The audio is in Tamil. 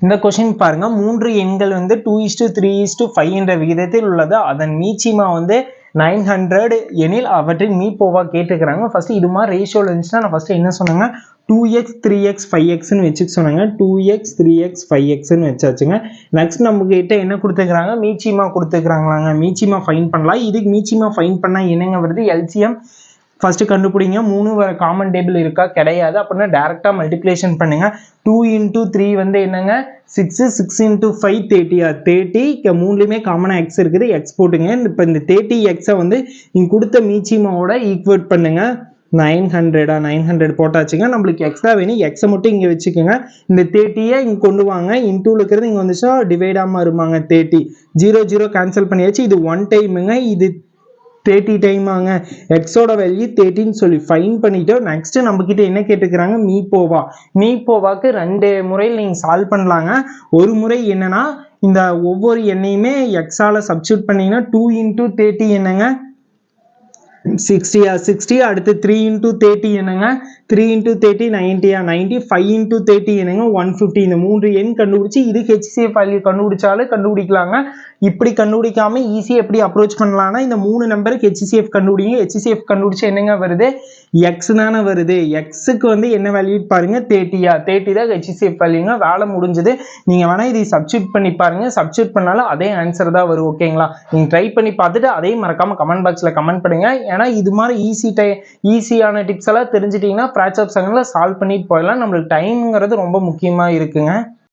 இந்த கொஸ்டின் பாருங்க, 3 எண்கள் வந்து 2:3:5 என்ற விகிதத்தில் உள்ளது. அதன் மீச்சிமா வந்து 900 எனில் அவற்றின் மீப்போவா கேட்டுக்கிறாங்க. ஃபர்ஸ்ட் இது மாதிரி ரேஷியோல இருந்துச்சுன்னா நான் ஃபர்ஸ்ட் என்ன சொன்னாங்க, 2x 3x 5xன்னு வச்சுக்க சொன்னாங்க. 2x 3x 5xன்னு வச்சாச்சுங்க. நெக்ஸ்ட் நம்ம கிட்ட என்ன கொடுத்துக்கிறாங்க, மீச்சிமா கொடுத்துக்கிறாங்களாங்க. மீச்சிமா ஃபைன் பண்ணலாம். இதுக்கு மீச்சிமா ஃபைன் பண்ணா என்னங்க வருது, எல்சிஎம் ஃபர்ஸ்ட் கண்டுபிடிங்க. 3 வர காமன் டேபிள் இருக்கா, கிடையாது. அப்படின்னா டைரக்டா மல்டிப்ளிகேஷன் பண்ணுங்க. 2 into 3 வந்து என்னங்க 6, 6 into 5 30. 30 மூணுலையுமே காமனா எக்ஸ் இருக்குது, எக்ஸ் போட்டுங்க. இப்போ இந்த 30x வந்து இங்க கொடுத்த மீச்சிமாவோட ஈக்குவேட் பண்ணுங்க. 900 போட்டாச்சுங்க. நம்மளுக்கு எக்ஸ்ட்ரா வேணும், எக்ஸை மட்டும் இங்கே வச்சுக்கோங்க. இந்த 30 இங்கே கொண்டு வாங்க, இன்டூல இருக்கிறது இங்கே வந்துச்சுன்னா டிவைட் ஆகாம இருப்பாங்க. 30 0 0 கேன்சல் பண்ணியாச்சு. இது 1 டைமுங்க, இது 30 டைம் ஆங்க. எக்ஸோட வேல்யூ 30ன்னு சொல்லி ஃபைன் பண்ணிட்டோம். நெக்ஸ்ட் நம்ம கிட்ட என்ன கேட்டுக்கிறாங்க, மீப்போவா. மீப்போவாக்கு 2 முறையில் நீங்க சால்வ் பண்ணலாங்க. ஒரு முறை என்னன்னா, இந்த ஒவ்வொரு எண்ணையுமே எக்ஸால சப்ஸ்டியூட் பண்ணீங்கன்னா 2 into 30 என்னங்க 60. 60 அடுத்து 3 into 30 என்னங்க 3 into 30 90. 90 5 into 30 என்னங்க 150. இந்த 3 எண் கண்டுபிடிச்சு இதுக்கு HCF வேல்யூ கண்டுபிடிச்சாலும் கண்டுபிடிக்கலாங்க. இப்படி கண்டுபிடிக்காம ஈஸியா எப்படி அப்ரோச் பண்ணலாம்னா, இந்த 3 நம்பருக்கு HCF கண்டுபிடிங்க. HCF கண்டுபிடிச்சு என்னங்க வருது, x தானே வருது. எக்ஸுக்கு வந்து என்ன வேல்யூ பாருங்க, 30. 30 தான் HCF வேல்யூங்க. வேலை முடிஞ்சது. நீங்க வேணா இதை சப்ஸ்டியூட் பண்ணி பாருங்க. சப்ஸ்டியூட் பண்ணாலும் அதே ஆன்சர் தான் வரும். ஓகேங்களா, நீங்க ட்ரை பண்ணி பார்த்துட்டு அதையும் மறக்காம கமெண்ட் பாக்ஸ்ல கமெண்ட் பண்ணுங்க. ஏன்னா இது மாதிரி ஈஸியான டிப்ஸ் எல்லாம் தெரிஞ்சிட்டீங்கன்னா ஃபிராக்சர் ஆஃப் செகண்ட்ல சால்வ் பண்ணிட்டு போயிடலாம். நம்மளுக்கு டைம்ங்கிறது ரொம்ப முக்கியமா இருக்குங்க.